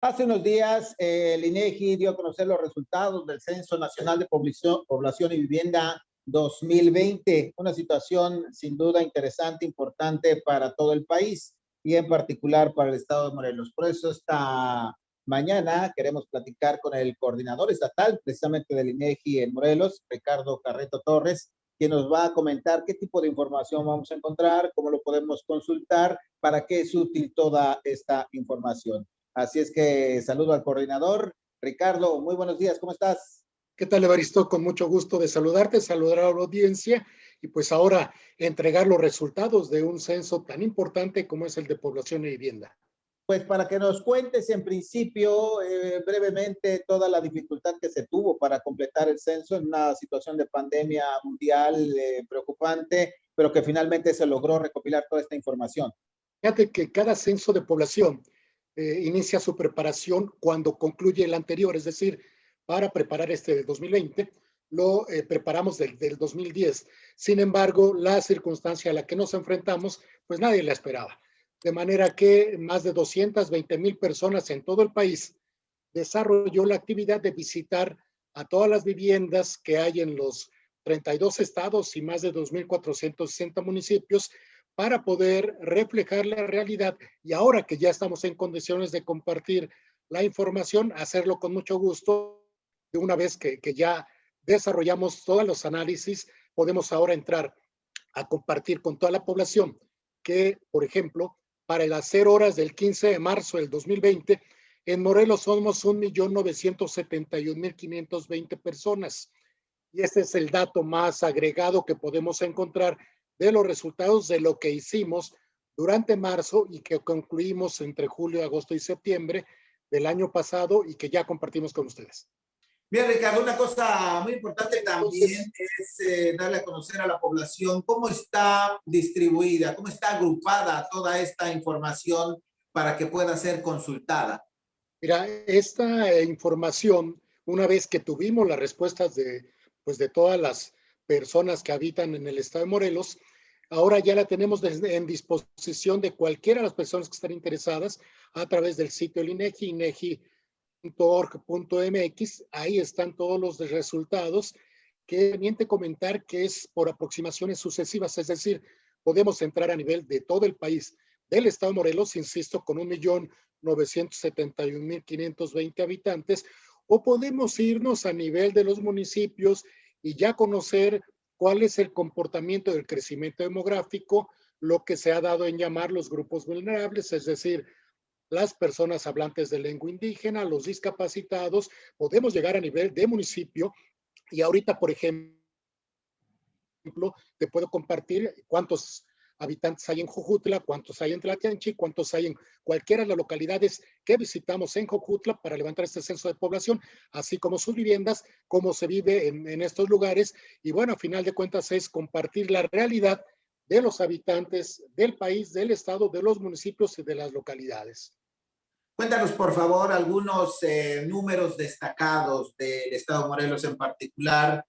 Hace unos días, el INEGI dio a conocer los resultados del Censo Nacional de Población y Vivienda 2020, una situación sin duda interesante, importante para todo el país y en particular para el estado de Morelos. Por eso esta mañana queremos platicar con el coordinador estatal precisamente del INEGI en Morelos, Ricardo Carreto Torres, quien nos va a comentar qué tipo de información vamos a encontrar, cómo lo podemos consultar, para qué es útil toda esta información. Así es que saludo al coordinador. Ricardo, muy buenos días, ¿cómo estás? ¿Qué tal, Evaristo? Con mucho gusto de saludarte, saludar a la audiencia y pues ahora entregar los resultados de un censo tan importante como es el de población y vivienda. Pues para que nos cuentes en principio brevemente toda la dificultad que se tuvo para completar el censo en una situación de pandemia mundial preocupante, pero que finalmente se logró recopilar toda esta información. Fíjate que cada censo de población inicia su preparación cuando concluye el anterior, es decir, para preparar este del 2020, lo preparamos del 2010. Sin embargo, la circunstancia a la que nos enfrentamos, pues nadie la esperaba. De manera que más de 220,000 personas en todo el país desarrolló la actividad de visitar a todas las viviendas que hay en los 32 estados y más de 2,460 municipios para poder reflejar la realidad y ahora que ya estamos en condiciones de compartir la información, hacerlo con mucho gusto. De una vez que ya desarrollamos todos los análisis, podemos ahora entrar a compartir con toda la población que, por ejemplo, para las 0 horas del 15 de marzo del 2020, en Morelos somos 1,971,520 personas. Y este es el dato más agregado que podemos encontrar de los resultados de lo que hicimos durante marzo y que concluimos entre julio, agosto y septiembre del año pasado y que ya compartimos con ustedes. Bien, Ricardo, una cosa muy importante también Entonces, es darle a conocer a la población cómo está distribuida, cómo está agrupada toda esta información para que pueda ser consultada. mira, esta información, una vez que tuvimos las respuestas pues de todas las personas que habitan en el estado de Morelos, ahora ya la tenemos en disposición de cualquiera de las personas que están interesadas a través del sitio del INEGI, inegi.org.mx. Ahí están todos los resultados. Que es conveniente comentar que es por aproximaciones sucesivas, es decir, podemos entrar a nivel de todo el país, del estado de Morelos, insisto, con 1,971,520 habitantes, o podemos irnos a nivel de los municipios y ya conocer cuál es el comportamiento del crecimiento demográfico, lo que se ha dado en llamar los grupos vulnerables, es decir, las personas hablantes de lengua indígena, los discapacitados. Podemos llegar a nivel de municipio y ahorita, por ejemplo, te puedo compartir cuántos habitantes hay en Jojutla, cuántos hay en Tlatenancingo, cuántos hay en cualquiera de las localidades que visitamos en Jojutla para levantar este censo de población, así como sus viviendas, cómo se vive en estos lugares. Y bueno, a final de cuentas es compartir la realidad de los habitantes del país, del estado, de los municipios y de las localidades. Cuéntanos, por favor, algunos números destacados del Estado de Morelos en particular,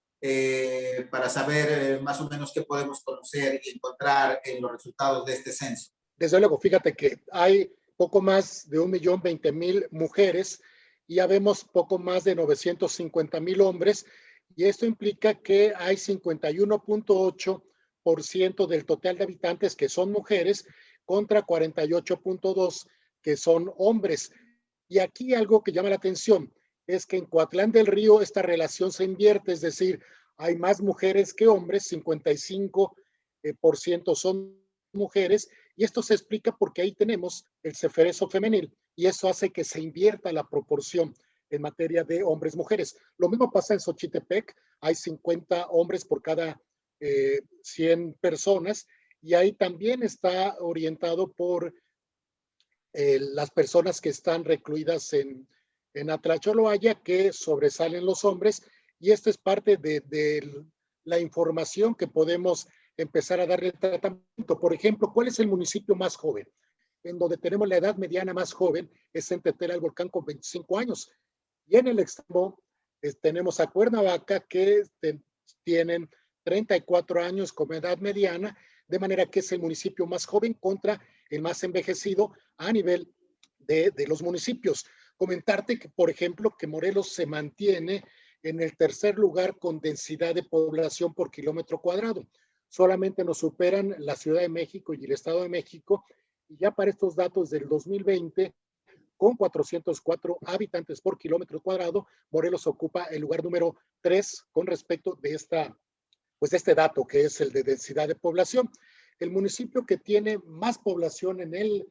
para saber más o menos qué podemos conocer y encontrar en los resultados de este censo. Desde luego, fíjate que hay poco más de 1,020,000 mujeres y ya vemos poco más de 950,000 hombres, y esto implica que hay 51,8% del total de habitantes que son mujeres contra 48,2% que son hombres. Y aquí algo que llama la atención es que en Coatlán del Río esta relación se invierte, es decir, hay más mujeres que hombres, 55% son mujeres, y esto se explica porque ahí tenemos el ceferezo femenil y eso hace que se invierta la proporción en materia de hombres-mujeres. Lo mismo pasa en Xochitepec, hay 50 hombres por cada 100 personas, y ahí también está orientado por las personas que están recluidas en Atlacholoaya, que sobresalen los hombres, y esto es parte de la información que podemos empezar a darle tratamiento. Por ejemplo, ¿cuál es el municipio más joven? En donde tenemos la edad mediana más joven es en Tetela del Volcán con 25 años. Y en el extremo tenemos a Cuernavaca que tienen 34 años como edad mediana, de manera que es el municipio más joven contra el más envejecido a nivel de los municipios. comentarte que, por ejemplo, que Morelos se mantiene en el tercer lugar con densidad de población por kilómetro cuadrado. Solamente nos superan la Ciudad de México y el Estado de México, y ya para estos datos del 2020, con 404 habitantes por kilómetro cuadrado, Morelos ocupa el lugar número 3 con respecto de pues de este dato que es el de densidad de población. El municipio que tiene más población en el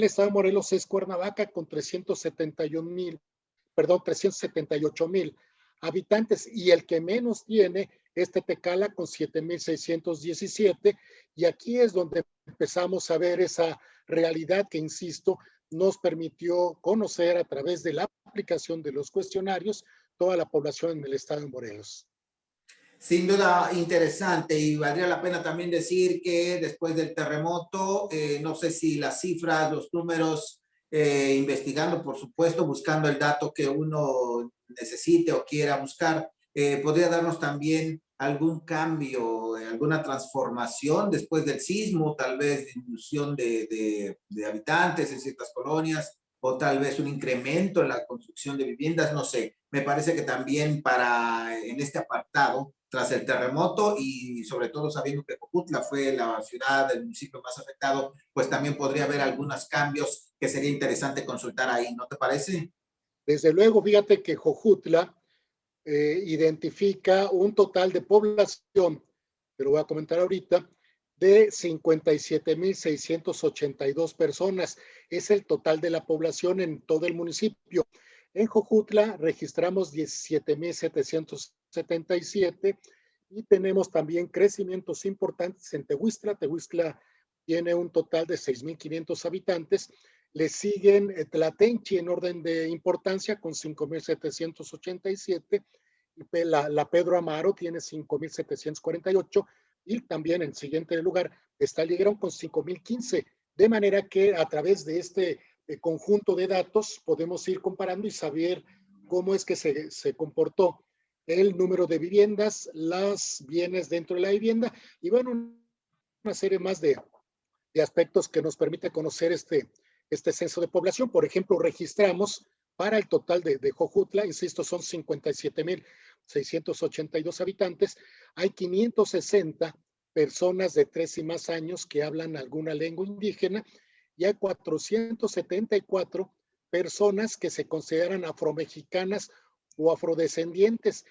estado de Morelos es Cuernavaca con 378,000 habitantes, y el que menos tiene es Tetecala con 7,617, y aquí es donde empezamos a ver esa realidad que, insisto, nos permitió conocer a través de la aplicación de los cuestionarios toda la población en el estado de Morelos. Sin duda interesante, y valdría la pena también decir que después del terremoto, no sé si las cifras, los números, investigando, por supuesto, buscando el dato que uno necesite o quiera buscar, podría darnos también algún cambio, alguna transformación después del sismo, tal vez disminución de habitantes en ciertas colonias, o tal vez un incremento en la construcción de viviendas, no sé. Me parece que también en este apartado, tras el terremoto y sobre todo sabiendo que Jojutla fue la ciudad, el municipio más afectado, pues también podría haber algunos cambios que sería interesante consultar ahí, ¿no te parece? Desde luego, fíjate que Jojutla identifica un total de población, te lo voy a comentar ahorita, de 57,682 personas. Es el total de la población en todo el municipio. En Jojutla registramos 17,777 y tenemos también crecimientos importantes en Tehuistla. Tehuistla tiene un total de 6,500 habitantes. Le siguen Tlatenchi en orden de importancia con 5,787, y la Pedro Amaro tiene 5,748, y también en siguiente lugar está Liguerón con 5,015, de manera que a través de este conjunto de datos podemos ir comparando y saber cómo es que se comportó el número de viviendas, los bienes dentro de la vivienda, y bueno, una serie más de aspectos que nos permite conocer este censo de población. Por ejemplo, registramos para el total de Jojutla, insisto, son 57,682 habitantes, hay 560 personas de 3 y más años que hablan alguna lengua indígena, y hay 474 personas que se consideran afromexicanas o afrodescendientes.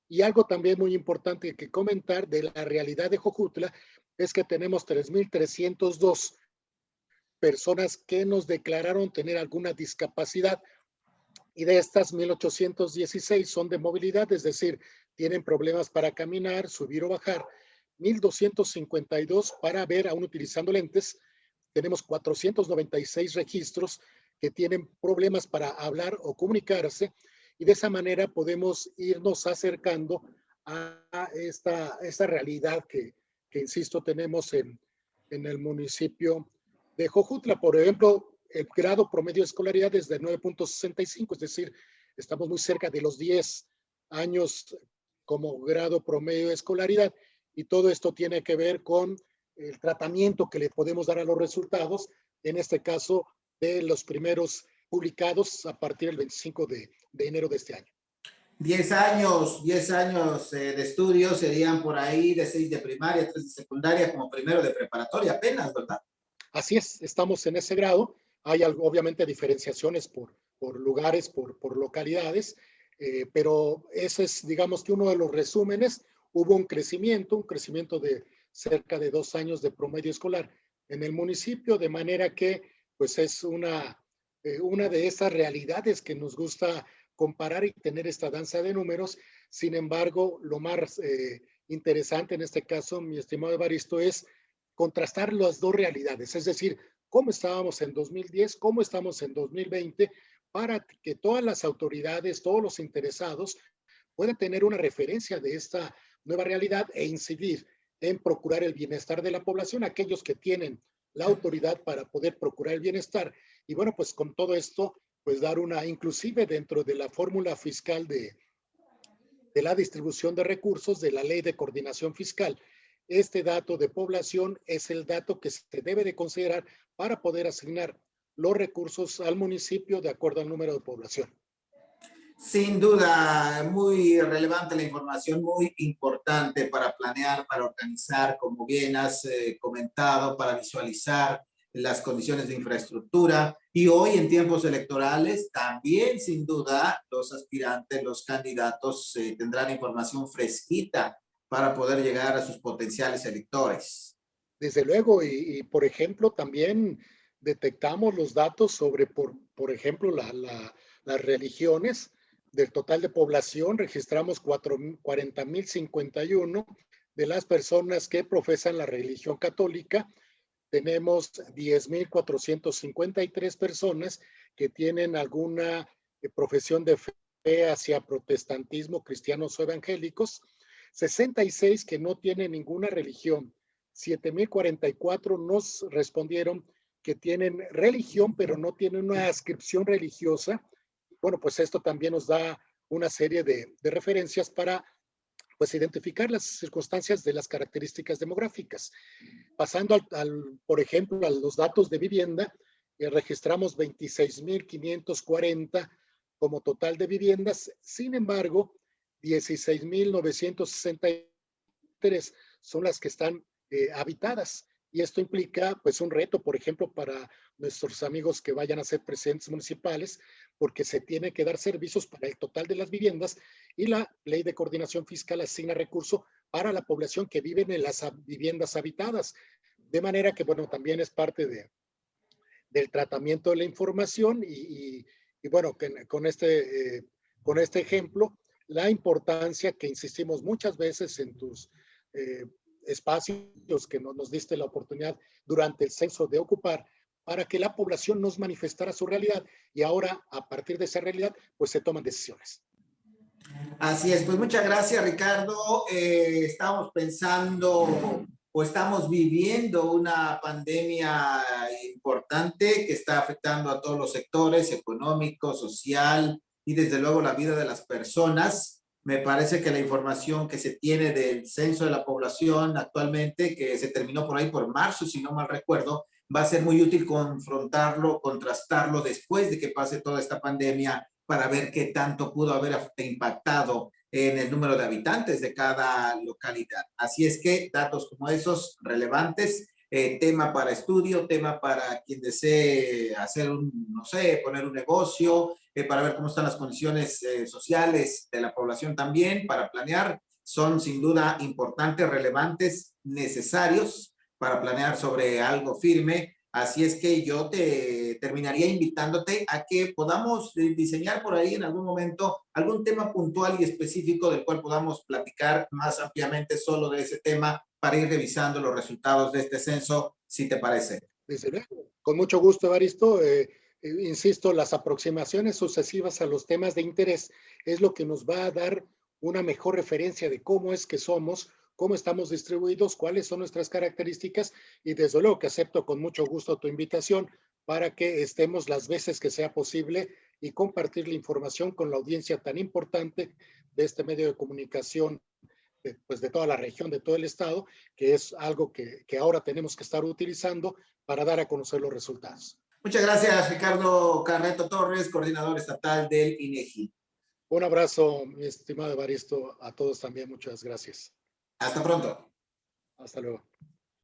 Y algo también muy importante que comentar de la realidad de Jojutla es que tenemos 3,302 personas que nos declararon tener alguna discapacidad, y de estas 1,816 son de movilidad, es decir, tienen problemas para caminar, subir o bajar. 1,252 para ver aún utilizando lentes. Tenemos 496 registros que tienen problemas para hablar o comunicarse, y de esa manera podemos irnos acercando a esta realidad que insisto, tenemos en el municipio de Jojutla. Por ejemplo, el grado promedio de escolaridad es de 9,65, es decir, estamos muy cerca de los 10 años como grado promedio de escolaridad, y todo esto tiene que ver con el tratamiento que le podemos dar a los resultados, en este caso de los primeros publicados a partir del 25 de enero de este año. 10 años de estudio serían por ahí de 6 de primaria, 3 de secundaria, como primero de preparatoria apenas, ¿verdad? Así es, estamos en ese grado. Hay obviamente diferenciaciones por lugares, por localidades, pero ese es, digamos que uno de los resúmenes. Hubo un crecimiento de cerca de 2 años de promedio escolar en el municipio, de manera que pues es una de esas realidades que nos gusta comparar y tener esta danza de números. Sin embargo, lo más interesante en este caso, mi estimado Evaristo, es contrastar las dos realidades, es decir, cómo estábamos en 2010, cómo estamos en 2020, para que todas las autoridades, todos los interesados puedan tener una referencia de esta nueva realidad e incidir en procurar el bienestar de la población, aquellos que tienen la autoridad para poder procurar el bienestar. Y bueno, pues con todo esto, pues dar inclusive dentro de la fórmula fiscal de la distribución de recursos de la Ley de Coordinación Fiscal, este dato de población es el dato que se debe de considerar para poder asignar los recursos al municipio de acuerdo al número de población. Sin duda, muy relevante la información, muy importante para planear, para organizar, como bien has comentado, para visualizar las condiciones de infraestructura. Y hoy en tiempos electorales también, sin duda, los aspirantes, los candidatos tendrán información fresquita para poder llegar a sus potenciales electores. Desde luego, por ejemplo, también detectamos los datos sobre, por ejemplo, las religiones. Del total de población, registramos 40,051 de las personas que profesan la religión católica. Tenemos 10,453 personas que tienen alguna profesión de fe hacia protestantismo, cristianos o evangélicos. 66 que no tienen ninguna religión. 7,044 nos respondieron que tienen religión, pero no tienen una adscripción religiosa. Bueno, pues esto también nos da una serie de referencias para pues identificar las circunstancias de las características demográficas. Pasando por ejemplo, a los datos de vivienda, registramos 26,540 como total de viviendas. Sin embargo, 16,963 son las que están habitadas. Y esto implica pues un reto, por ejemplo, para nuestros amigos que vayan a ser presidentes municipales, porque se tiene que dar servicios para el total de las viviendas y la Ley de Coordinación Fiscal asigna recursos para la población que vive en las viviendas habitadas. De manera que, bueno, también es parte del tratamiento de la información y bueno, con este ejemplo, la importancia que insistimos muchas veces en tus espacios que nos diste la oportunidad durante el censo de ocupar para que la población nos manifestara su realidad y ahora a partir de esa realidad pues se toman decisiones. Así es, pues muchas gracias Ricardo. Estamos pensando o estamos viviendo una pandemia importante que está afectando a todos los sectores, económico, social y desde luego la vida de las personas. Me parece que la información que se tiene del censo de la población actualmente, que se terminó por ahí por marzo, si no mal recuerdo, va a ser muy útil confrontarlo, contrastarlo después de que pase toda esta pandemia para ver qué tanto pudo haber impactado en el número de habitantes de cada localidad. Así es que datos como esos relevantes, tema para estudio, tema para quien desee hacer no sé, poner un negocio, para ver cómo están las condiciones sociales de la población también, para planear, son sin duda importantes, relevantes, necesarios para planear sobre algo firme. Así es que yo te terminaría invitándote a que podamos diseñar por ahí en algún momento algún tema puntual y específico del cual podamos platicar más ampliamente solo de ese tema para ir revisando los resultados de este censo, si te parece. Desde luego, con mucho gusto, Evaristo. Insisto, las aproximaciones sucesivas a los temas de interés es lo que nos va a dar una mejor referencia de cómo es que somos, cómo estamos distribuidos, cuáles son nuestras características y desde luego que acepto con mucho gusto tu invitación para que estemos las veces que sea posible y compartir la información con la audiencia tan importante de este medio de comunicación pues de toda la región, de todo el estado, que es algo que ahora tenemos que estar utilizando para dar a conocer los resultados. Muchas gracias, Ricardo Carreto Torres, coordinador estatal del INEGI. Un abrazo, mi estimado Evaristo, a todos también, muchas gracias. Hasta pronto. Hasta luego.